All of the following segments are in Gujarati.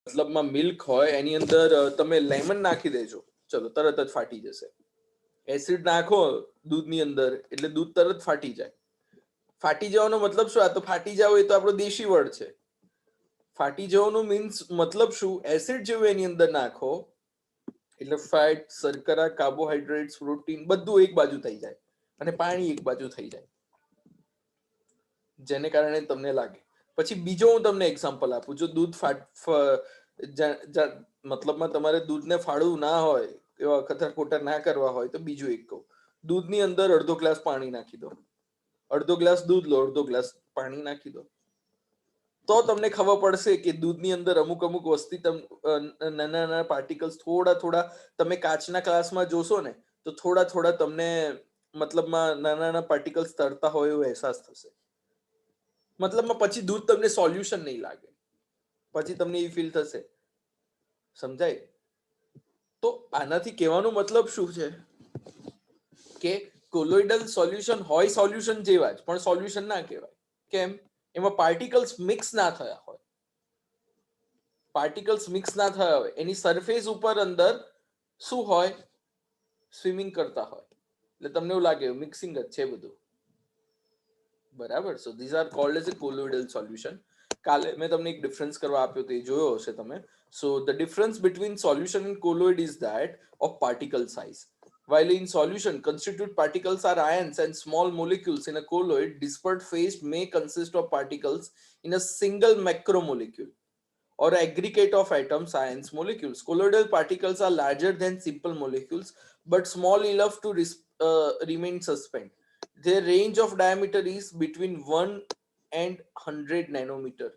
મતલબમાં મિલ્ક હોય એની અંદર તમે લેમન નાખી દેજો, ચલો તરત જ ફાટી જશે. એસિડ નાખો દૂધની અંદર એટલે દૂધ તરત ફાટી જાય. ફાટી જવાનો મતલબ શું? આ તો ફાટી જાવ એ તો આપણો દેશી વર્ડ છે. ફાટી જવાનું મીન્સ મતલબ શું? એસિડ જેવું એની અંદર નાખો એટલે ફેટ, શર્કરા, કાર્બોહાઈડ્રેટ્સ, પ્રોટીન બધું એક બાજુ થઈ જાય અને પાણી એક બાજુ થઈ જાય, જેને કારણે તમને લાગે. પછી બીજો હું તમને એક્ઝામ્પલ આપું. જો દૂધ મતલબમાં તમારે દૂધને ફાડવું ના હોય, એવા કથર કોટર ના કરવા હોય, તો બીજું એક કહું. દૂધની અંદર અડધો ગ્લાસ પાણી નાખી દો, અડધો ગ્લાસ દૂધ લો, અડધો ગ્લાસ પાણી નાખી દો, તો તમને ખબર પડશે કે દૂધની અંદર અમુક અમુક વસ્તી નાના નાના પાર્ટિકલ્સ થોડા થોડા, તમે કાચના ગ્લાસમાં જોશો ને તો થોડા થોડા તમને મતલબમાં નાના નાના પાર્ટિકલ્સ તરતા હોય એવો અહેસાસ થશે. મતલબમાં પછી દૂધ તમને સોલ્યુશન નહીં લાગે, પછી તમને એ ફીલ થશે. સમજાય? તો આનાથી કહેવાનો મતલબ શું છે કે કોલોઈડલ સોલ્યુશન હોય સોલ્યુશન જેવા જ, પણ સોલ્યુશન ના કહેવાય. કેમ? એમાં પાર્ટિકલ્સ મિક્સ ના થયા હોય. પાર્ટિકલ્સ મિક્સ ના થયા હોય, એની સરફેસ ઉપર અંદર શું હોય? સ્વિમિંગ કરતા હોય, એટલે તમને એવું લાગે મિક્સિંગ જ છે બધું. બરાબર? સો these are cold as a colloidal solution. કાલે મેં તમને એક ડિફરન્સ કરવા આપ્યો તો એ જોયો હશે તમે. So the difference between solution and colloid is that of particle size. While in solution, constituent particles are ions and small molecules. In a colloid, dispersed phase may consist of particles in a single macromolecule or aggregate of atoms, ions, molecules. Colloidal particles are larger than simple molecules but small enough to remain suspended. Their range of diameter is between 1 and 100 nanometer.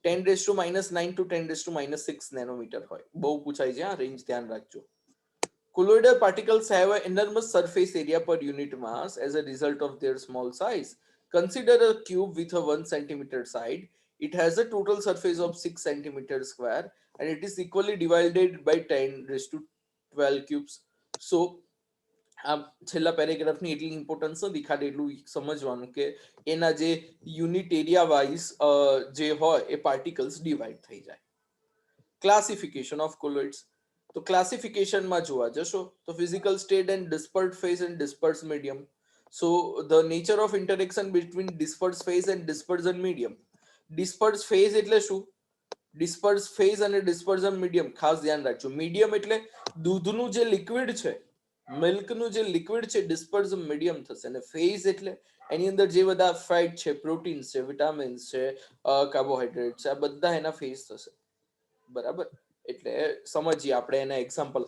10 raised to minus 9 to 10 raised to minus 6 nanometer હોય. બહુ પૂછાય છે, રેન્જ ધ્યાન રાખજો. Colloidal particles have an enormous surface area per unit mass as a result of their small size. Consider a cube with a 1 centimeter side. It has a total surface of 6 centimeters square and it is equally divided by 10 raised to 12 cubes. So, આ છેલ્લા પેરેગ્રાફની એટલી ઇમ્પોર્ટન્સ નથી, ખાલી એટલું સમજવાનું કે એના જે યુનિટ એરિયા વાઇઝ જે હોય એ પાર્ટિકલ્સ ડિવાઈડ થઈ જાય. Classification of colloids. તો ક્લાસિફિકેશનમાં જોવા જશો તો physical state and dispersed phase and dispersed medium. So the nature of interaction between dispersed phase and dispersion medium. Dispersed phase એટલે શું? ડિસ્પર્સ ફેઝ અને ડિસ્પર્ઝન મીડિયમ ખાસ ધ્યાન રાખજો. મીડિયમ એટલે દૂધનું જે લિક્વિડ છે, મિલ્કનું જે લિક્વિડ છે, ડિસ્પર્ઝ મીડિયમ થશે. અને ફેઝ એટલે એની અંદર જે બધા ફેટ છે, પ્રોટીન્સ છે, વિટામિન્સ છે, કાર્બોહાઈડ્રેટ છે, આ બધા એના ફેઝ થશે. બરાબર? એટલે સમજીએ આપણે એના એક્ઝામ્પલ.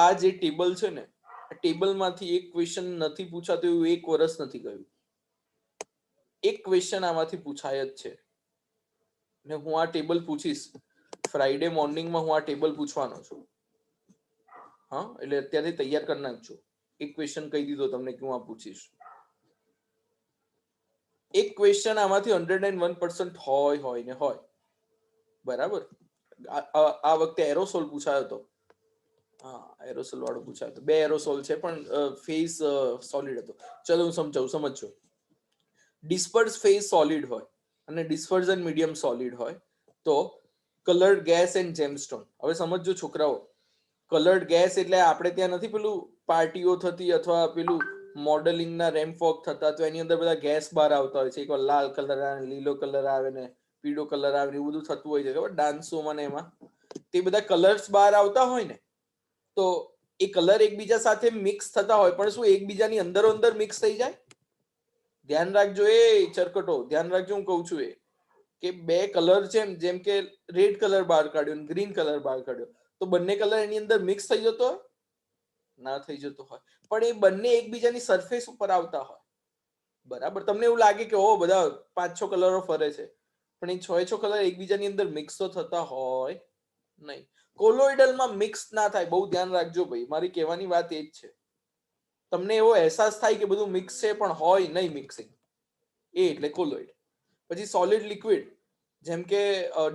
આ જે ટેબલ છે ને, ટેબલમાંથી એક ક્વેશ્ચન નથી પૂછાતો એવું એક વર્ષ નથી ગયું. એક ક્વેશ્ચન આમાંથી પૂછાય જ છે. ને હું આ ટેબલ પૂછીશ ફ્રાઈડે મોર્નિંગમાં, હું આ ટેબલ પૂછવાનો છું. હા, એટલે અત્યારે તૈયાર કરી નાખજો. એક ક્વેશ્ચન કહી દીધો તમને કે હું આ પૂછીશ. એક ક્વેશ્ચન આમાંથી 101% હોય ને હોય. બરાબર? આ વખતે એરોસોલ પૂછાયો હતો. હા, એરોસોલ વાળો પૂછાયો હતો. 2 એરોસોલ છે પણ ફેઝ સોલિડ હતો. ચલો હું સમજો. ડિસ્પર્સ ફેઝ સોલિડ હોય અને ડિસ્પર્ઝન મીડિયમ સોલિડ હોય તો કલર્ડ ગેસ એન્ડ જેમસ્ટોન. હવે સમજો છોકરાઓ, કલર્ડ ગેસ એટલે આપણે ત્યાં નથી પેલું પાર્ટીઓ થતી અથવા પેલું મોડેલિંગના રેમ્પ વોક થતા, તો એની અંદર બધા ગેસ બહાર આવતા હોય છે. એકવાર લાલ કલર આવે, લીલો કલર આવે ને પીળો કલર આવે, એવું બધું થતું હોય છે ખબર ડાન્સોમાં ને એમાં. તે બધા કલર્સ બહાર આવતા હોય ને, તો એ કલર એકબીજા સાથે મિક્સ થતા હોય, પણ શું એકબીજાની અંદરો અંદર મિક્સ થઈ જાય? ધ્યાન રાખજો એ ચરકટો, ધ્યાન રાખજો હું કહું છું એ કે 2 કલર છે, જેમ કે રેડ કલર બહાર કાઢ્યો ને ગ્રીન કલર બહાર કાઢ્યો, તો બંને કલર એની અંદર મિક્સ થઈ જતો હોય? ના થઈ જતો હોય, પણ એ બંને એકબીજાની સરફેસ ઉપર આવતા હોય. બરાબર? તમને એવું લાગે કે ઓ બધા 5-6 કલરો ફરે છે, પણ એ 6 કલર એકબીજાની અંદર મિક્સ તો થતા હોય નહીં. કોલોઈડલમાં મિક્સ ના થાય, બહુ ધ્યાન રાખજો ભાઈ. મારી કહેવાની વાત એ જ છે. તમને એવો અહેસાસ થાય કે બધું મિક્સ છે પણ હોય નહીં મિક્સિંગ, એ એટલે કોલોઈડ. પછી સોલિડ લિક્વિડ, જેમ કે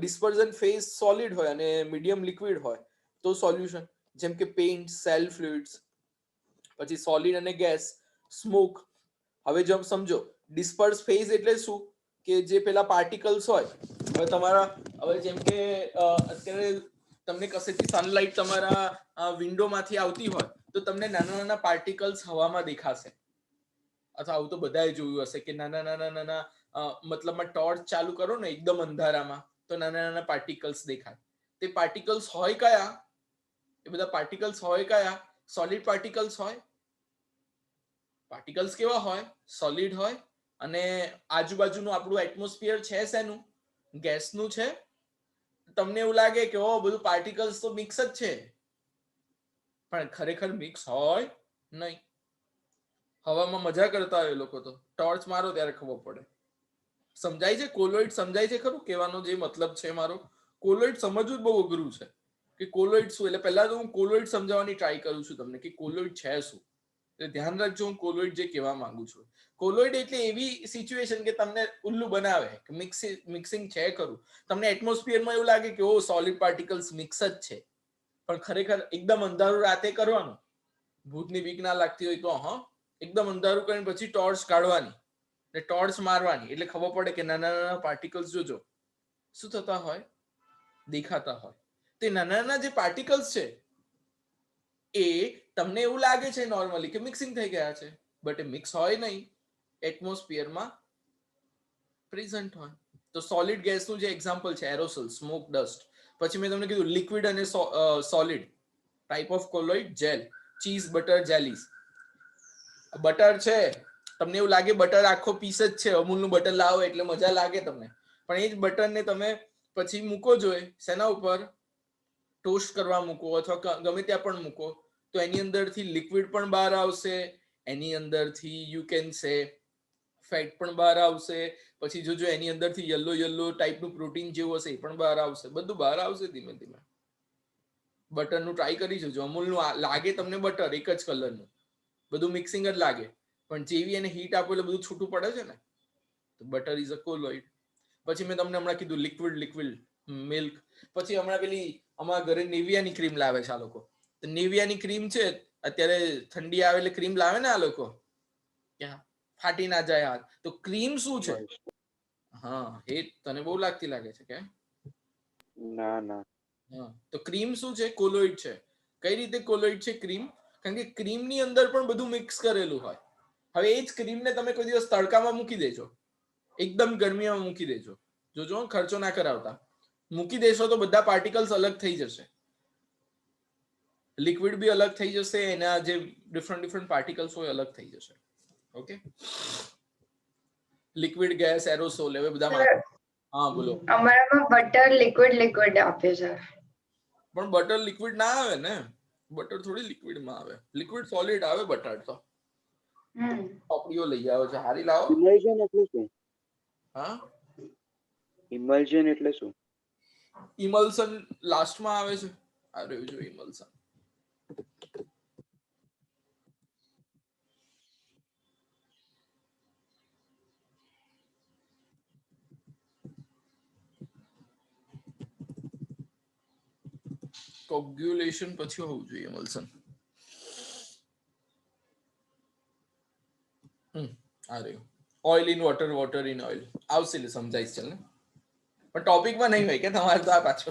ડિસ્પર્ઝન ફેઝ સોલિડ હોય અને મીડિયમ લિક્વિડ હોય તો સોલ્યુશન, જેમ કે પેઇન્ટ, સેલ ફ્લુઇડ્સ. પછી સોલિડ અને ગેસ, સ્મોક. હવે જો સમજો, ડિસ્પર્સ ફેઝ એટલે શું? કે જે પેલા પાર્ટિકલ્સ હોય, હવે તમારા હવે જેમ કે અત્યારે તમને કશેથી સનલાઇટ તમારા વિન્ડોમાંથી આવતી હોય તો તમને નાના નાના પાર્ટિકલ્સ હવામાં દેખાશે, અથવા આવું તો બધાએ જોયું હશે કે નાના નાના નાના મતલબમાં ટોર્ચ ચાલુ કરો ને એકદમ અંધારામાં તો નાના નાના પાર્ટિકલ્સ દેખાય. તે પાર્ટિકલ્સ હોય કયા? એ બધા પાર્ટિકલ્સ હોય કયા? સોલિડ પાર્ટિકલ્સ હોય. પાર્ટિકલ્સ કેવા હોય? સોલિડ હોય. અને આજુબાજુનું આપણું એટમોસ્ફિયર છે શેનું? ગેસનું છે. તમને એવું લાગે કે ઓ બધું પાર્ટિકલ્સ તો મિક્સ જ છે, પણ ખરેખર મિક્સ હોય નહીં. હવામાં મજા કરતા હોય લોકો તો ટોર્ચ મારો ત્યારે ખબર પડે. સમજાય છે? કોલોઇડ સમજાય છે ખરું? કહેવાનો જે મતલબ છે મારો, કોલોઇડ સમજવું જ બહુ અઘરું છે કે કોલોઇડ શું. એટલે પહેલા તો હું કોલોઇડ સમજાવવાની ટ્રાય કરું છું તમને કે કોલોઇડ છે શું. એટલે ધ્યાન રાખજો હું કોલોઇડ જે કહેવા માંગુ છું. કોલોઇડ એટલે એવી સિચ્યુએશન કે તમને ઉલ્લુ બનાવે કે મિક્સિંગ છે ખરું. તમને એટમોસ્ફિયરમાં એવું લાગે કે ઓ સોલિડ પાર્ટિકલ્સ મિક્સ જ છે, પણ ખરેખર એકદમ અંધારું રાતે કરવાનું, ભૂતની બીક ના લાગતી હોય તો એકદમ અંધારું કરીને પછી ટોર્ચ કાઢવાની ને ટોર્ચ મારવાની એટલે ખબર પડે કે નાના નાના પાર્ટિકલ્સ જોજો શું થતા હોય, દેખાતા હોય. તે નાના નાના જે પાર્ટિકલ્સ છે એ તમને એવું લાગે છે નોર્મલી કે મિક્સિંગ થઈ ગયા છે, બટ એ મિક્સ હોય નહીં, એટમોસ્ફિયરમાં પ્રેઝન્ટ હોય. તો સોલિડ ગેસનું જે એક્ઝામ્પલ છે એરોસોલ, સ્મોક, ડસ્ટ. પછી મેં તમને કીધું લિક્વિડ અને solid type of colloid, gel, cheese, butter, jellies. Butter છે, તમને એવું લાગે બટર આખો પીસ જ છે, અમૂલનું બટર લાવો એટલે મજા લાગે તમને, પણ એ જ બટરને તમે પછી મૂકો જોઈએ શેના ઉપર? ટોસ્ટ કરવા મૂકો અથવા ગમે ત્યાં પણ મૂકો તો એની અંદરથી લિક્વિડ પણ બહાર આવશે, એની અંદરથી યુ કેન સે ફેટ પણ બહાર આવશે. પછી જોજો એની અંદરથી યલો યલો ટાઈપનું પ્રોટીન જેવું હશે એ પણ બહાર આવશે. બધું બહાર આવશે ધીમે ધીમે. બટરનું ટ્રાય કરી જોજો. અમૂલનું લાગે તમને બટર એક જ કલરનું, બધું મિક્સિંગ જ લાગે, પણ જેવી એને હીટ આપો એટલે બધું છૂટું પડે છે ને. તો બટર ઇઝ અ કોલોઇડ. પછી મેં તમને હમણાં કીધું લિક્વિડ મિલ્ક. પછી હમણાં પેલી અમારા ઘરે નેવિયાની ક્રીમ લાવે છે આ લોકો. તો નેવિયાની ક્રીમ છે, અત્યારે ઠંડી આવે એટલે ક્રીમ લાવે ને આ લોકો, ક્યાં ફાટી ના જાય હાથ. તો ક્રીમ શું છે? એ તને બહુ લાગતી લાગે છે કે ના ના. તો ક્રીમ શું છે? કોલોઇડ છે. કઈ રીતે કોલોઇડ છે ક્રીમ? કારણ કે ક્રીમની અંદર પણ બધું મિક્સ કરેલું હોય. હવે એ જ ક્રીમને તમે કોઈ દિવસ તડકામાં મૂકી દેજો, એકદમ ગરમીમાં મૂકી દેજો, જોજો ખર્ચો ના કરાવતા, મૂકી દેશો તો બધા પાર્ટિકલ્સ અલગ થઈ જશે, લિક્વિડ બી અલગ થઈ જશે, એના જે ડિફરન્ટ પાર્ટિકલ્સ હોય અલગ થઈ જશે. ઓકે, લિક્વિડ, ગેસ, એરોસોલ, હવે બધા. હા બોલો. અમારામાં બટર લિક્વિડ આપે છે. પણ બટર લિક્વિડ ના આવે ને, બટર થોડી લિક્વિડમાં આવે, લિક્વિડ સોલિડ આવે બટર તો. ચોપડીઓ લઈ આવો છો, હારી લાવો. ઇમલ્જન એટલે શું? હા, ઇમલ્જન એટલે શું? ઇમલ્સન લાસ્ટમાં આવે છે. આ રહ્યું જો ઇમલ્સન. કોગ્યુલેશન પછી હોવું જોઈએ ઇમલ્સન. આ રહ્યું oil in water, water in oil. આવશે એટલે સમજાઈશ ચાલ ને, પણ ટોપિકમાં નહીં હોય કે તમારે તો આ પાછો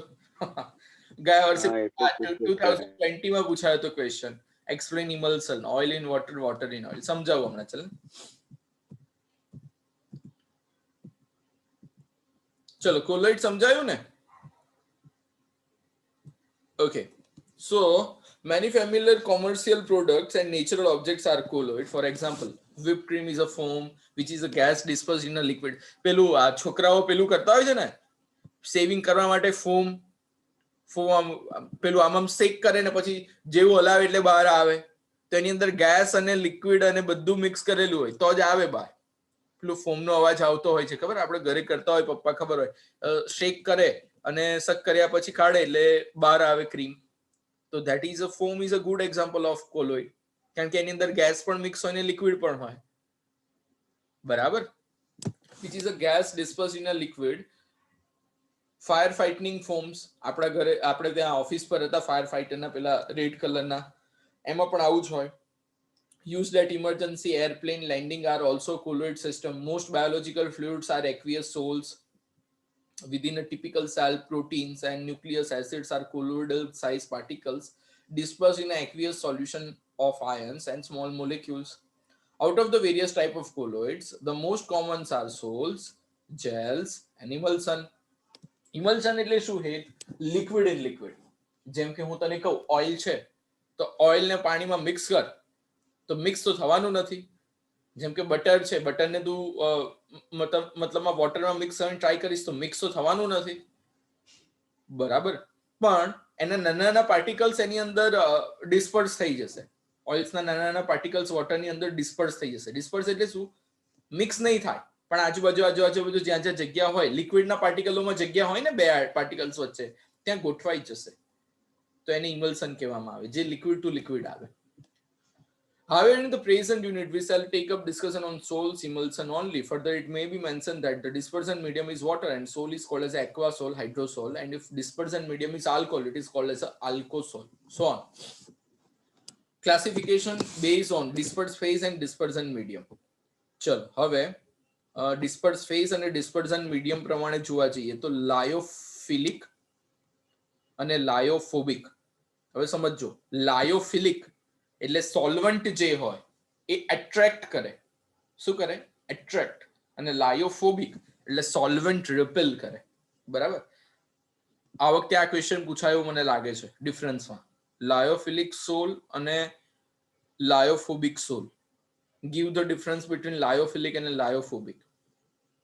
ગયા વર્ષે 2020 માં પૂછાયો હતો question, explain emulsion, oil in water, water in oil. સમજાવો હમણાં ચાલ. ચલો કોલોઇડ સમજાયું ને? Okay, so many familiar commercial products and natural objects are colloid. For example, whipped cream is a foam which is a gas dispersed in a liquid. પેલું આ છોકરાઓ પેલું કરતા હોય છે ને, સેવિંગ કરવા માટે ફોમ પેલું આમ શેક કરે ને પછી જેવું હલાવે એટલે બહાર આવે, તો એની અંદર ગેસ અને લિક્વિડ અને બધું મિક્સ કરેલું હોય તો જ આવે બહાર. પેલું ફોમનો અવાજ આવતો હોય છે ખબર, આપણે ઘરે કરતા હોય, પપ્પા ખબર હોય, શેક કરે અને શક કર્યા પછી કાઢે એટલે બહાર આવે ક્રીમ. તો that is a foam is a good example of colloid, કારણ કે એની અંદર ગેસ પણ મિક્સ હોય ને લિક્વિડ પણ હોય. બરાબર, which is a gas dispersed in a liquid. Fire fighting foams, આપણા ઘરે આપણે ત્યાં ઓફિસ પર હતા ફાયર ફાઇટરના પેલા રેડ કલરના, એમાં પણ આવું જ હોય. used at emergency airplane landing are also colloid system. Most biological fluids are aqueous sols. Within a typical cell, proteins and nucleic acids are colloidal sized particles dispersed in an aqueous solution of ions and small molecules. Out of the various type of colloids, the most common are sols, gels, and emulsion. Emulsion એટલે શું હે? Liquid in liquid. જેમ કે હું તને કહું ઓઇલ છે તો ઓઇલ ને પાણીમાં મિક્સ કર તો મિક્સ તો થવાનું નથી. જેમ કે બટર છે, બટરને તું મતલબમાં વોટરમાં મિક્સ કરીને ટ્રાય કરીશ તો મિક્સ તો થવાનું નથી, બરાબર? પણ એના નાના નાના પાર્ટિકલ્સ એની અંદર ડિસ્પર્સ થઈ જશે. ઓઇલ્સના નાના નાના પાર્ટિકલ્સ વોટરની અંદર ડિસ્પર્સ થઈ જશે. ડિસ્પર્સ એટલે શું? મિક્સ નહીં થાય, પણ આજુબાજુ જ્યાં જ્યાં જગ્યા હોય, લિક્વિડના પાર્ટિકલોમાં જગ્યા હોય ને બે પાર્ટિકલ્સ વચ્ચે, ત્યાં ગોઠવાઈ જશે. તો એને ઇમલ્શન કહેવામાં આવે, જે લિક્વિડ ટુ લિક્વિડ આવે. However, in the present unit, we shall take up discussion on sols emulsion only. Further, it may be mentioned that the dispersion medium is water and sol is called as aquasol, hydrosol, and if dispersion medium is alcohol, it is called as alkosol. So on. Classification based on dispersed phase and dispersion medium. ચલો હવે dispersed phase અને dispersion medium પ્રમાણે જોવા જઈએ તો લાયોફિલિક અને લાયોફોબિક. હવે સમજો, લાયોફિલિક એટલે સોલ્વન્ટ જે હોય એ એટ્રેક્ટ કરે. શું કરે? એટ્રેક્ટ. અને લાયોફોબિક એટલે સોલ્વન્ટ રિપેલ કરે, બરાબર? આ વખતે આ ક્વેશ્ચન પૂછાયો મને લાગે છે ડિફરન્સમાં, લાયોફિલિક સોલ અને લાયોફોબિક સોલ. ગીવ ધ ડિફરન્સ બિટવીન લાયોફિલિક અને લાયોફોબિક.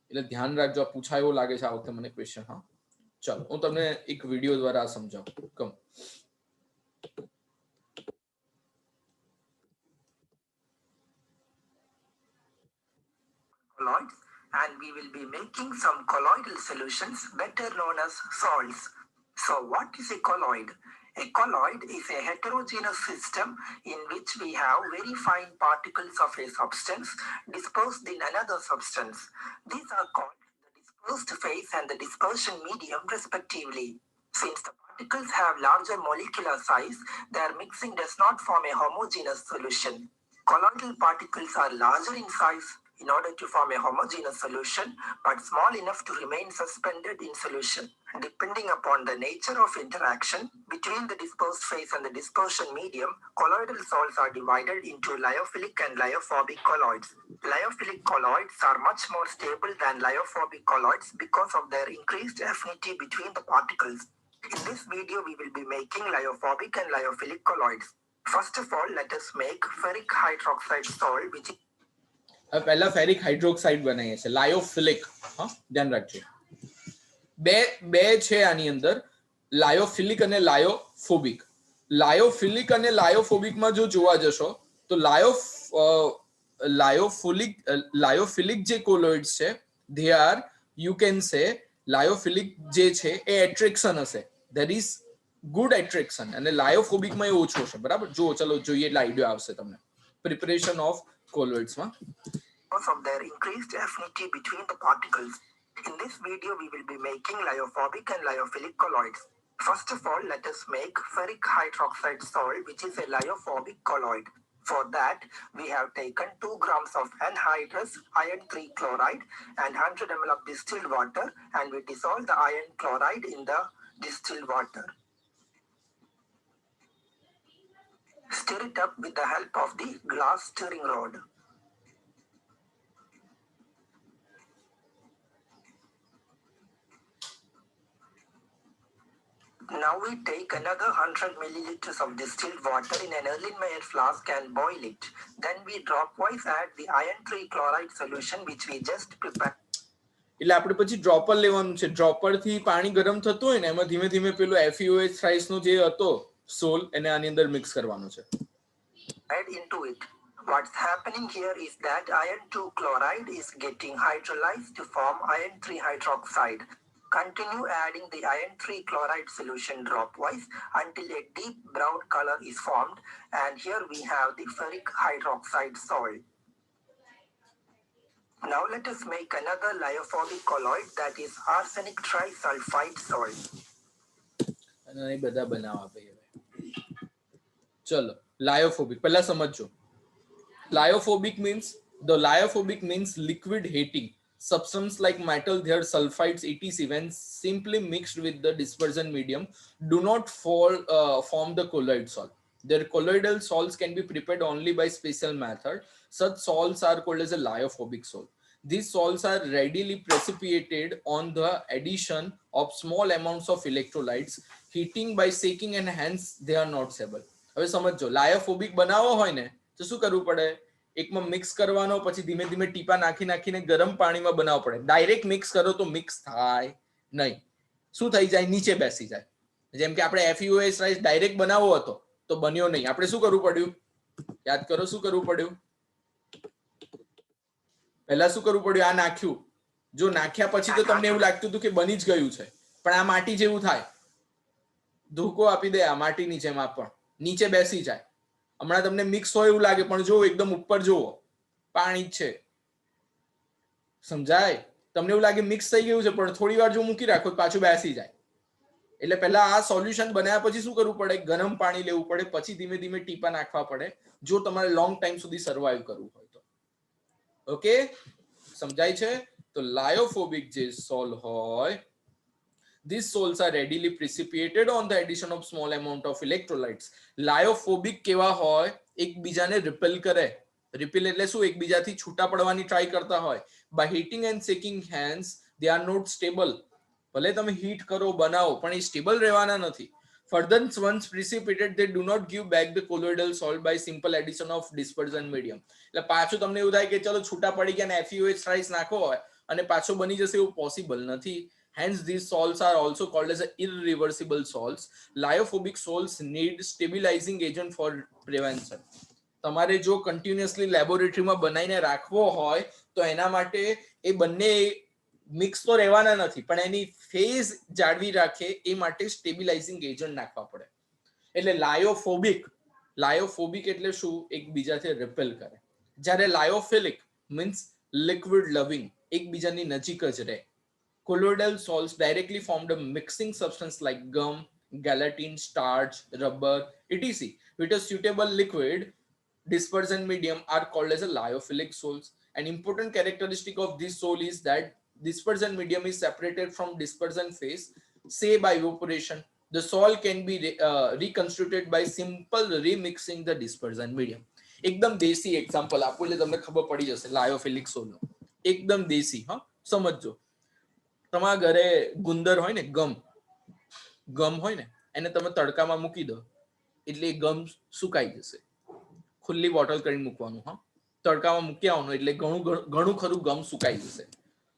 એટલે ધ્યાન રાખજો, આ પૂછાયો લાગે છે આ વખતે મને ક્વેશ્ચન. હા ચાલો હું તમને એક વિડિયો દ્વારા સમજાવું. કમ colloids, and we will be making some colloidal solutions better known as salts. So what is a colloid? A colloid is a heterogeneous system in which we have very fine particles of a substance dispersed in another substance. These are called the dispersed phase and the dispersion medium respectively. Since the particles have larger molecular size, their mixing does not form a homogeneous solution. Colloidal particles are larger in size in order to form a homogeneous solution, but small enough to remain suspended in solution. Depending upon the nature of interaction between the dispersed phase and the dispersion medium, colloidal salts are divided into lyophilic and lyophobic colloids. Lyophilic colloids are much more stable than lyophobic colloids because of their increased affinity between the particles. In this video, we will be making lyophobic and lyophilic colloids. First of all, let us make ferric hydroxide salt, which is પહેલા ફેરિક હાઇડ્રોક્સાઇડ બનાવીએ છીએ, લાયોફિલિક. હા ધ્યાન રાખજો. બે છે આની અંદર, લાયોફિલિક અને લાયોફોબિક. લાયોફિલિક અને લાયોફોબિકમાં જો જોવા જશો તો લાયોફિલિક જે કોલોઇડ્સ છે, they are, you can say, લાયોફિલિક જે છે એ એટ્રેક્શન હશે, there is good attraction, અને લાયોફોબિકમાં એ ઓછો છે, બરાબર? જો ચલો જોઈએ એટલે આઈડિયા આવશે તમને પ્રિપરેશન ઓફ colloidsમાં. because of their increased affinity between the particles. In this video, we will be making lyophobic and lyophilic colloids. First of all, let us make ferric hydroxide salt, which is a lyophobic colloid. For that, we have taken 2 grams of anhydrous iron 3 chloride and 100 ml of distilled water, and we dissolve the iron chloride in the distilled water. Stir it up with the help of the glass stirring rod. Now we take another 100 milliliters of distilled water in an Erlenmeyer flask and boil it. Then we dropwise add the iron 3 chloride solution which we just prepared. એટલે આપણે પછી ડ્રોપર લેવાનું છે. ડ્રોપરથી પાણી ગરમ થતું હોય ને એમાં ધીમે ધીમે પેલો FeOH થ્રાઇસનો જે હતો સોલ એને આની અંદર મિક્સ કરવાનો છે. Add into it. What's happening here is that iron 2 chloride is getting hydrolyzed to form iron 3 hydroxide. Continue adding the iron 3 chloride solution dropwise until a deep brown color is formed, and here we have the ferric hydroxide salt. Now let us make another lyophobic colloid, that is arsenic trisulfide salt. અને એ બધા બનાવવા ભાઈ. હવે ચલો લાયોફોબિક પહેલા સમજો. Lyophobic means liquid hating. Substance like metal, their sulfides, etc., when simply mixed with the dispersion medium, do not form the colloid salt. Their colloidal salts can be prepared only by special method. Such salts are called as a lyophobic salt. These salts are readily precipitated on the addition of small amounts of electrolytes, heating by shaking, and hence they are not stable. હવે સમજો, લાયોફોબિક બનાવવો હોય ને તો શું કરવું પડે? એકમાં મિક્સ કરવાનો, પછી ધીમે ધીમે ટીપા નાખી નાખીને ગરમ પાણીમાં બનાવવો પડે. ડાયરેક્ટ મિક્સ કરો તો મિક્સ થાય નહીં. શું થઈ જાય? નીચે બેસી જાય. જેમ કે આપણે FeOH રાઈસ ડાયરેક્ટ બનાવવો હતો તો બન્યો નહીં. આપણે શું કરવું પડ્યું? યાદ કરો, શું કરવું પડ્યું? પહેલા શું કરવું પડ્યું? આ નાખ્યું. જો નાખ્યા પછી તો તમને એવું લાગતું હતું કે બની જ ગયું છે, પણ આ માટી જેવું થાય. ધોકો આપી દે આ માટીની જેમ, આ પણ નીચે બેસી જાય. હમણાં તમને મિક્સ હોય એવું લાગે, પણ જો એકદમ ઉપર જુઓ, પાણી જ છે. સમજાય? તમને એવું લાગે મિક્સ થઈ ગયું છે, પણ થોડી વાર જો મૂકી રાખો પાછું બેસી જાય. એટલે પહેલા આ સોલ્યુશન બનાવ્યા પછી શું કરવું પડે? ગરમ પાણી લેવું પડે, પછી ધીમે ધીમે ટીપા નાખવા પડે, જો તમારે લોંગ ટાઈમ સુધી સર્વાઈવ કરવું હોય તો. ઓકે, સમજાય છે? તો લાયોફોબિક જે સોલ હોય, these salts are readily precipitated on the addition of small amount of electrolytes. Lyophobic કેવા હોય? એકબીજાને રિપેલ કરે. રિપેલ એટલે શું? એકબીજાથી છૂટા પડવાની ટ્રાય કરતા હોય. By heating and shaking hands, they are not stable. ભલે તમે હીટ કરો, બનાવો, પણ એ સ્ટેબલ રહેવાના નથી. Further, once precipitated, they do not give back the colloidal salt by simple addition of dispersion medium. એટલે પાછું તમને એવું થાય કે ચલો છૂટા પડી ગયા ને FeOH રાઈસ નાખો હોય અને પાછો બની જશે, એવું પોસિબલ નથી. Hence, these salts are also called as irreversible salts. Lyophobic salts need stabilizing agent for prevention. તમારે જો કન્ટિન્યુઅસલી લેબોરેટરીમાં બનાવીને રાખવો હોય તો એના માટે એ બંને મિક્સ તો રહેવાના નથી, પણ એની ફેઝ જાળવી રાખે એ માટે સ્ટેબિલાઇઝિંગ એજન્ટ નાખવા પડે. એટલે લાયોફોબિક એટલે શું? એકબીજાથી રિપેલ કરે. જ્યારે લાયોફિલિક મીન્સ લિક્વિડ લવિંગ, એકબીજાની નજીક જ રહે. Colloidal salts directly formed a mixing substance like gum, gelatin, starch, rubber, etc. with a suitable liquid dispersion medium are called as a lyophilic salts. An important characteristic of this sol is that dispersion medium is separated from dispersion phase, say by evaporation. The sol can be reconstituted by simple remixing the dispersion medium. એકદમ દેશી એક્ઝામ્પલ આપું એટલે તમને ખબર પડી જશે લાયોફિલિક સોલનો. એકદમ દેશી, હા સમજજો. તમારા ઘરે ગુંદર હોય ને, ગમ હોય ને, એને તમે તડકામાં મૂકી દો એટલે ગમ સુકાઈ જશે. ખુલ્લી બોટલ કરીને મૂકવાનું, હા, તડકામાં મૂકી આવવાનું એટલે ઘણું ખરું ગમ સુકાઈ જશે.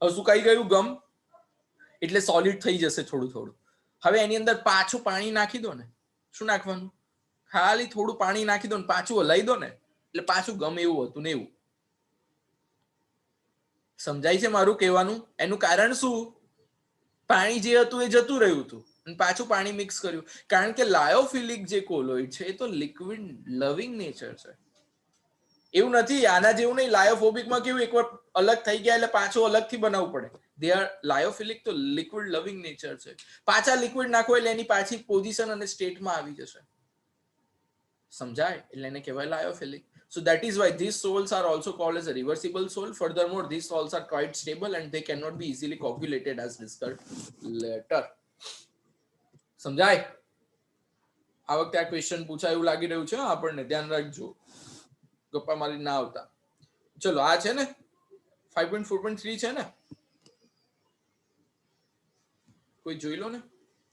હવે સુકાઈ ગયું ગમ એટલે સોલિડ થઈ જશે થોડું થોડું. હવે એની અંદર પાછું પાણી નાખી દો ને. શું નાખવાનું? ખાલી થોડું પાણી નાખી દો ને પાછું હલાવી દો ને એટલે પાછું ગમ એવું હતું ને એવું. સમજાય છે મારું કહેવાનું? એનું કારણ શું? પાણી જે હતું એ જતું રહ્યું હતું અને પાછું પાણી મિક્સ કર્યું. કારણ કે લાયોફિલિક જે કોલોઇડ છે એ તો લિક્વિડ લવિંગ નેચર છે. એવું નથી, આના જેવું નહીં. લાયોફોબિકમાં કેવું, એકવાર અલગ થઈ ગયા એટલે પાછું અલગથી બનાવવું પડે. દે આર લાયોફિલિક તો લિક્વિડ લવિંગ નેચર છે. પાછા લિક્વિડ નાખો એટલે એની પાછી પોઝિશન અને સ્ટેટમાં આવી જશે. સમજાય? એટલે એને કહેવાય લાયોફિલિક. So that is why these salts are also called as a reversible salt. Furthermore, these salts are quite stable and they cannot be easily coagulated as discussed later. સમજાય? આ વખતે આ ક્વેશ્ચન પૂછાય એવું લાગી રહ્યું છે, આપણને ધ્યાન રાખજો, ગપ્પા મારી ના આવતા. ચલો, આ છે ને 5.4.3 છે ને, કોઈ જોઈ લો ને,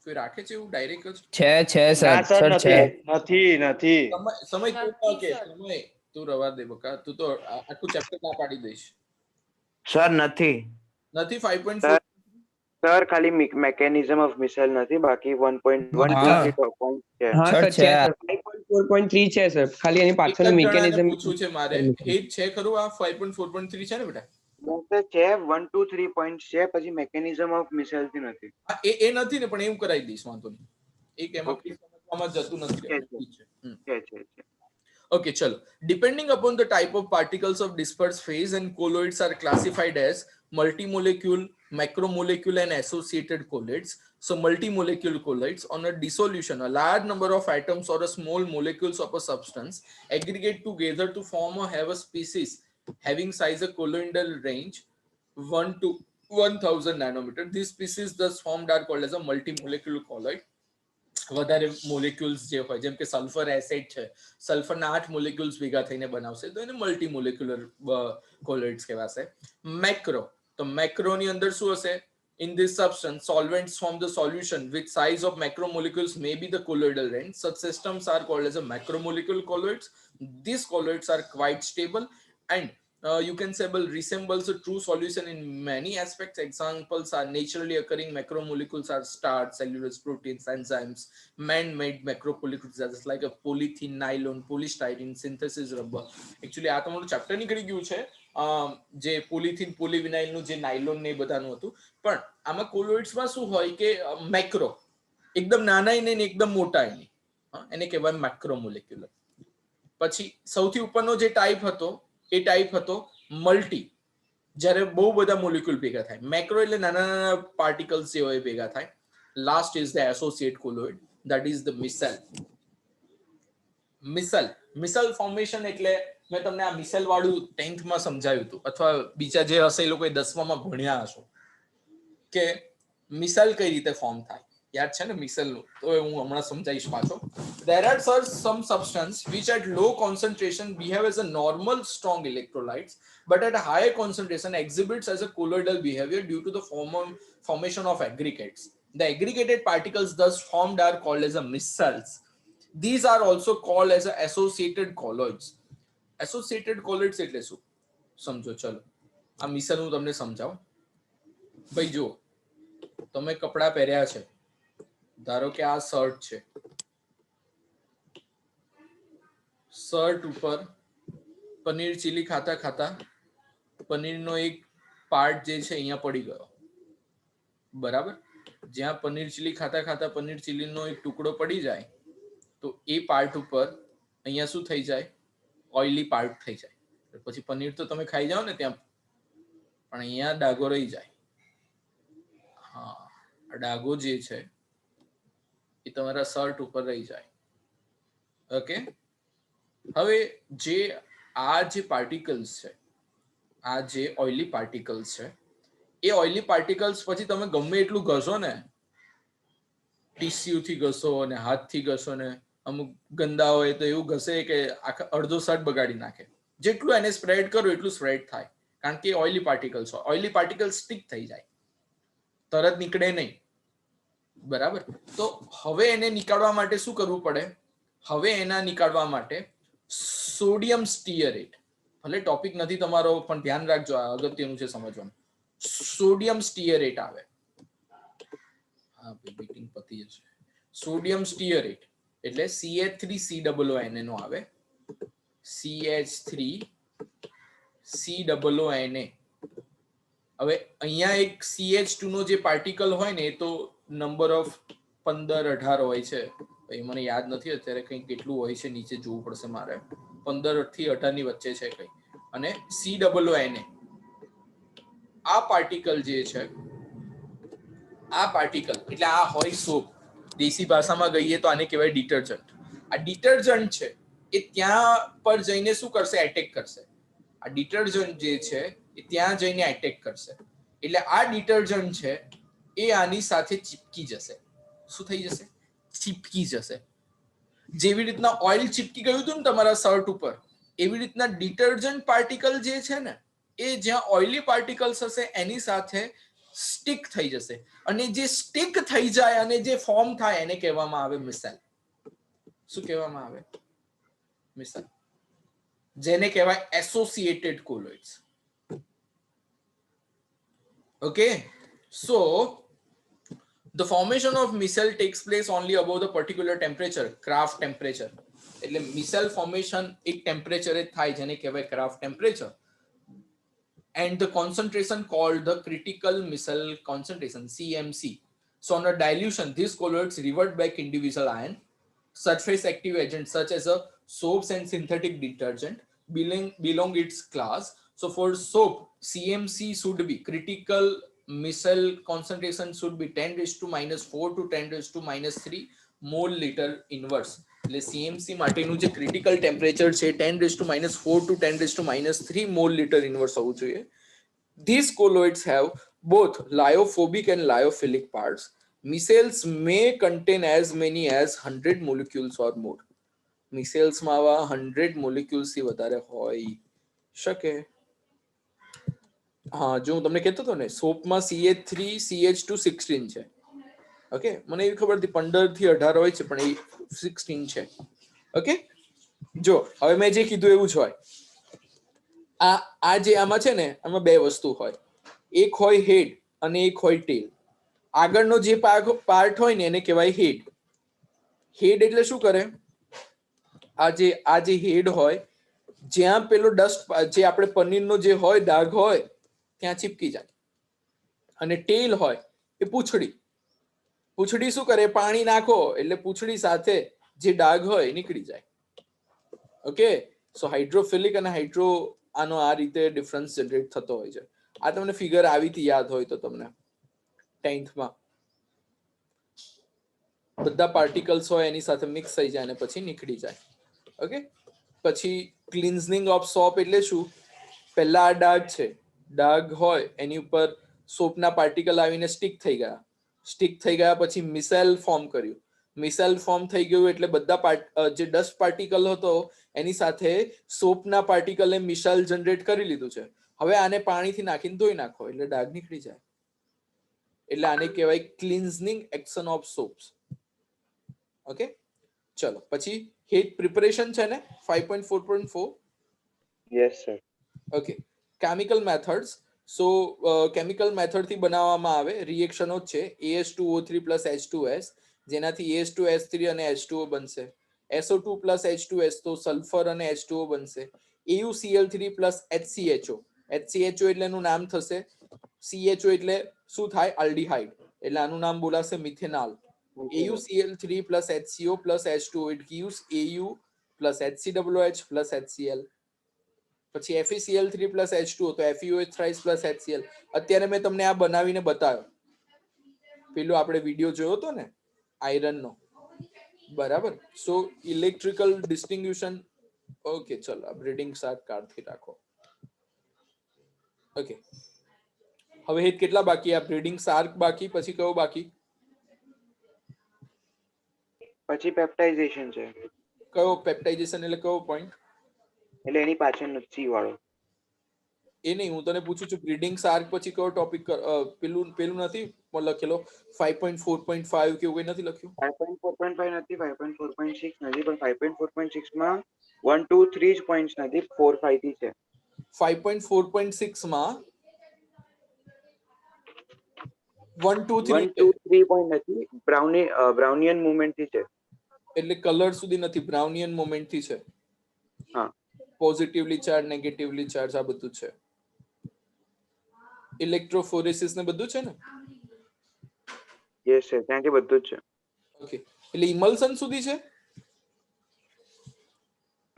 કોઈ રાખે છે એવું ડાયરેક્ટ જ? છે સર, સર છે. નથી. સમય કેટલો કે સમય? તું રવા દે બકા, તું તો આખું ચેપ્ટર ના પાડી દઈશ. સર નથી 5.4 સર ખાલી મેકેનિઝમ ઓફ મિસાઇલ નથી, બાકી 1.1 છે. હા સર છે. 5.4.3 છે સર, ખાલી એની પાછળનું મિકેનિઝમ પૂછવું છે મારે. હેત છે ખરું આ 5.4.3 છે ને બેટા? છે 1 2 3 પોઈન્ટ છે, પછી મેકેનિઝમ ઓફ મિસાઇલ થી નથી. એ નથી ને, પણ એવું કરાવી દઈશ, વાંધો નહીં. એક એમાં સમજવામાં જતું નથી. છે. Okay, chalo. Depending upon the type of particles of dispersed phase and colloids are classified as multimolecule, macromolecule and associated colloids. So multimolecular colloids on a dissolution, a large number of atoms or a small molecules of a substance aggregate together to form or have a species having size a colloidal range 1 to 1000 nanometer. These species thus formed are called as a multimolecular colloid. વધારે મોલેક્યુલ્સ જે હોય જેમ કે સલ્ફર એસિડ છે, સલ્ફરના 8 મોલેક્યુલ્સ ભેગા થઈને બનાવશે તો એને મલ્ટી મોલેક્યુલર કોલોઇડ્સ કહેવાશે. મેક્રો, તો મેક્રોની અંદર શું હશે? In this substance, solvents form the solution which size of macromolecules may be the colloidal range. Such systems are called as a macromolecular colloids. These colloids are quite stable and you can say resembles a true solution in many aspects. Examples are naturally occurring macromolecules are starch, cellulose, proteins, enzymes, man-made macromolecules as like a polythene, nylon, polystyrene, synthesis, rubber. Actually આ તમારું ચેપ્ટર નીકળી ગયું છે જે પોલિથીન પોલીવિનાઇલ નું જે નાયલોન ને બધાનું હતું. પણ આમાં કોલોઇડ્સ માં શું હોય કે મેક્રો એકદમ નાના ને એકદમ મોટા ને એને કહેવાય મેક્રોમોલેક્યુલર. પછી સૌથી ઉપરનો જે ટાઈપ હતો એ ટાઈપ હતો મલ્ટી, જ્યારે બહુ બધા મોલેક્યુલ ભેગા થાય. મેક્રો એટલે નાના નાના પાર્ટિકલ્સ જે હોય ભેગા થાય. Last is the associate colloid, that is the micelle. Micelle formation એટલે મેં તમને આ મિસેલ વાળું 10th માં સમજાવ્યું હતું, અથવા બીજા જે હશે એ લોકો 10મા માં ભણ્યા હશો કે મિસેલ કઈ રીતે ફોર્મ થાય. યાદ છે ને મિસેલ નું? તો હું હમણાં સમજાવીશ પાછો. There are some substance which at low concentration behave as a normal strong electrolytes, but at a higher concentration exhibits as a colloidal behavior due to the formation of aggregates. The aggregated particles thus formed are called as a micelles. These are also called as a associated colloids. Associated colloids એટલે શું સમજો? ચલો આ મિસેલ હું તમને સમજાવું. ભાઈ જુઓ, તમે કપડા પહેર્યા છે, ધારો કે આ શર્ટ છે, શર્ટ ઉપર પનીર ચીલી ખાતા ખાતા પનીરનો એક પાર્ટ જે છે અહીંયા પડી ગયો, બરાબર? જ્યાં પનીર ચીલી ખાતા ખાતા પનીર ચીલીનો એક ટુકડો પડી જાય તો એ પાર્ટ ઉપર અહીંયા શું થઈ જાય? ઓઇલી પાર્ટ થઈ જાય. પછી પનીર તો તમે ખાઈ જાઓ ને ત્યાં, પણ અહીંયા ડાઘો રહી જાય. હા, આ ડાઘો જે છે એ તમારા શર્ટ ઉપર રહી જાય. ઓકે, હવે જે આ જે પાર્ટિકલ્સ છે, આ જે ઓઇલી પાર્ટિકલ્સ છે, એ ઓઇલી પાર્ટિકલ્સ પછી તમે ગમે એટલું ઘસો ને, ટીસ્યુથી ઘસો ને હાથથી ઘસો ને, અમુક ગંદા હોય તો એવું ઘસે કે આખા અડધો શર્ટ બગાડી નાખે. જેટલું એને સ્પ્રેડ કરો એટલું સ્પ્રેડ થાય, કારણ કે ઓઇલી પાર્ટિકલ્સ હોય. ઓઇલી પાર્ટિકલ્સ સ્ટિક થઈ જાય, તરત નીકળે નહીં, બરાબર? તો હવે એને નીકાળવા માટે શું કરવું પડે? હવે એના નીકાળવા માટે સોડિયમ સ્ટીયરેટ, ભલે ટોપિક નથી તમારો પણ ધ્યાન રાખજો, આ અગત્યનું છે સમજવાનું. સોડિયમ સ્ટીયરેટ આવે. હા ભાઈ, મીટિંગ પતી જશે. સોડિયમ સ્ટીયરેટ એટલે CH3COONA નો આવે. CH3COONA. હવે અહીંયા એક CH2 નો જે પાર્ટિકલ હોય ને એ તો નંબર ઓફ 15-18 હોય છે. મને યાદ નથી અત્યારે કંઈ કેટલું હોય છે, નીચે જોવું પડશે મારે. 15 થી 18 ની વચ્ચે છે કંઈ. અને COONA આ પાર્ટિકલ જે છે, આ પાર્ટિકલ એટલે આ હોય સોપ. દેશી ભાષામાં કહીએ તો આને કહેવાય ડિટર્જન્ટ. આ ડિટર્જન્ટ છે એ ત્યાં પર જઈને શું કરશે? એટેક કરશે. આ ડિટર્જન્ટ જે છે એ ત્યાં જઈને એટેક કરશે. એટલે આ ડિટર્જન્ટ છે એ આની સાથે ચીપકી જશે. શું થઈ જશે? ચીપકી જશે. જેવી રીતના ઓઇલ ચીપકી ગયું હતું ને તમારા શર્ટ ઉપર, એવી રીતના ડિટર્જન્ટ પાર્ટિકલ જે છે ને એ જ્યાં ઓઇલી પાર્ટિકલ્સ હશે એની સાથે સ્ટિક થઈ જશે. અને જે સ્ટિક થઈ જાય અને જે ફોર્મ થાય એને કહેવામાં આવે મિસેલ. શું કહેવામાં આવે? મિસેલ, જેને કહેવાય associated કોલોઇડ્સ. Okay, so the formation of micelle takes place only above the particular temperature, Kraft temperature. એટલે મિસેલ ફોર્મેશન એક ટેમ્પરેચરે થાય જેને કહેવાય craft temperature. And the concentration called the critical micelle concentration, CMC. So on a dilution, these colloids revert back individual ion. Surface active agents such as a soaps and synthetic detergent belong its class. So for soap, CMC should be critical micelle concentration should be 10⁻⁴ to 10⁻³ mole litre inverse. એટલે CMC માટેનું જે ક્રિટિકલ ટેમ્પરેચર છે 10⁻⁴ to 10⁻³ મોલ લીટર ઇનવર્સ હોવું જોઈએ. These colloids have both lyophobic and lyophilic parts. Micelles may contain as many as 100 molecules or more. Micelles માં આવા 100 molecules થી વધારે હોઈ શકે. હા, જો હું તમને કહેતો હતો ને, સોપમાં CH3 CH2 16 છે. ઓકે, મને એવી ખબર હતી 15 થી 18 હોય છે, પણ એ 16 છે. ઓકે, જો હવે મેં જે કીધું એવું જ હોય. આ જે આમાં છે ને, આમાં બે વસ્તુ હોય. એક હોય હેડ અને એક હોય ટેલ. આગળનો જે પાર્ટ હોય ને એને કહેવાય હેડ. હેડ એટલે શું કરે? આ જે હેડ હોય, જ્યાં પેલો ડસ્ટ, જે આપણે પનીરનો જે હોય ડાઘ હોય ત્યાં ચીપકી જાય. અને ટેલ હોય એ પૂંછડી. પૂંછડી શું કરે? પાણી નાખો એટલે પૂંછડી સાથે જે ડાઘ હોય નીકળી જાય. ઓકે, સો હાઇડ્રોફિલિક અને હાઇડ્રો, આનો આ રીતે ડિફરન્સ જનરેટ થતો હોય છે. આ તમને ફિગર આવી હતી યાદ હોય તો તમને 10th માં બધા પાર્ટિકલ્સ હોય એની સાથે મિક્સ થઈ જાય અને પછી નીકળી જાય. ઓકે, પછી ક્લિન્ઝિંગ ઓફ સોપ એટલે શું? પહેલા આ ડાઘ છે, ડાઘ હોય એની ઉપર સોપના પાર્ટિકલ આવીને સ્ટિક થઈ ગયા. સ્ટિક થઈ ગયા પછી મિસેલ ફોર્મ કર્યું. મિસેલ ફોર્મ થઈ ગયું એટલે બધા જે ડસ્ટ પાર્ટિકલ હતો એની સાથે સોપના પાર્ટિકલે મિસેલ જનરેટ કરી લીધું છે. હવે આને પાણીથી નાખીને ધોઈ નાખો એટલે ડાઘ નીકળી જાય. એટલે આને કહેવાય cleansing action of soaps. Okay, ચલો પછી હીટ પ્રિપરેશન છે ને 5.4.4. Yes sir. Okay, chemical methods. So chemical method થી બનાવવામાં આવે રિએક્શનો જ છે. AS2O3 + H2S, જેનાથી AS2S3 અને H2O બનશે. SO2 + H2S તો સલ્ફર અને H2O બનશે. AuCl3 + HCHO. HCHO એટલે એનું નામ થશે. CHO એટલે શું થાય? આલ્ડીહાઇડ. એટલે આનું નામ બોલાશે methanol. AuCl3 + HCO + H2O, it gives Au + HCOOH + HCl. પછી FeCl3 + H2O તો FeOH thrice + HCl. અત્યારે મેં તમને આ બનાવીને બતાવ્યો. પેલો આપણે વિડિયો જોયો હતો ને આયરનનો, બરાબર? સો ઇલેક્ટ્રિકલ ડિસ્ટિંગ્યુશન. ઓકે, ચલો આ બ્રીડિંગ સાર્ક કાઢી રાખો. ઓકે, હવે હેત કેટલા બાકી? આ બ્રીડિંગ સાર્ક બાકી, પછી કયો બાકી? પછી પેપ્ટાઇઝેશન છે. કયો પેપ્ટાઇઝેશન એટલે કયો પોઈન્ટ? એટલે એની પાછળનો C વાળો. એ નહીં, હું તને પૂછું છું બ્રીડિંગ સાર્ક પછી કયો ટોપિક? પેલું નથી લખેલો 5.4.5 કે એવું કઈ નથી લખ્યું? 5.4.5 નથી, 5.4.6 નથી, પણ 5.4.6 માં 1 2 3 જ પોઈન્ટ્સ નથી, 4 5 થી છે. 5.4.6 માં 1 2 1 3 2 3 પોઈન્ટ નથી, બ્રાઉનિયન મુવમેન્ટ થી છે. એટલે કલર સુધી નથી, બ્રાઉનિયન મોમેન્ટ થી છે. હા, પોઝિટિવલી ચાર્જ, નેગેટિવલી ચાર્જ, આ બધું છે. ઇલેક્ટ્રોફોરેસિસ ને બધું છે ને? યસ સર, ત્યાંથી બધું જ છે. ઓકે, એટલે ઇમલ્સન સુધી છે.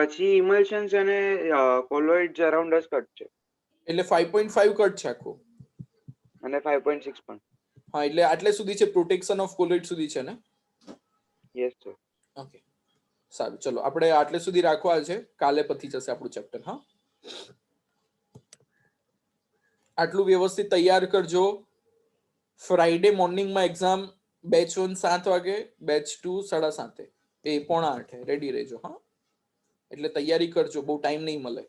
પછી ઇમલ્શન્સ અને કોલોઇડ્સ અરાઉન્ડ અસ કટ છે. એટલે 5.5 કટ છે આખું. અને 5.6 પણ. હા, એટલે આટલે સુધી છે, પ્રોટેક્શન ઓફ કોલોઇડ સુધી છે ને? Yes sir. ઓકે, સારું, ચલો આપણે આટલે સુધી રાખવા છે. કાલે પતી જશે આપણું ચેપ્ટર. હા, આટલું વ્યવસ્થિત તૈયાર કરજો. Friday મોર્નિંગમાં exam. બેચ 1 7 વાગે, બેચ 2 7:30, એ 7:45 રેડી રહેજો. હા, એટલે તૈયારી કરજો, બહુ ટાઈમ નહીં મળે.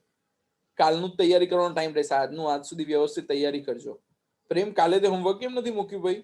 કાલનું જ તૈયારી કરવાનો ટાઈમ રહેશે. આજ સુધી વ્યવસ્થિત તૈયારી કરજો. પ્રેમ, કાલે તે હોમવર્ક કેમ નથી મૂક્યું ભાઈ?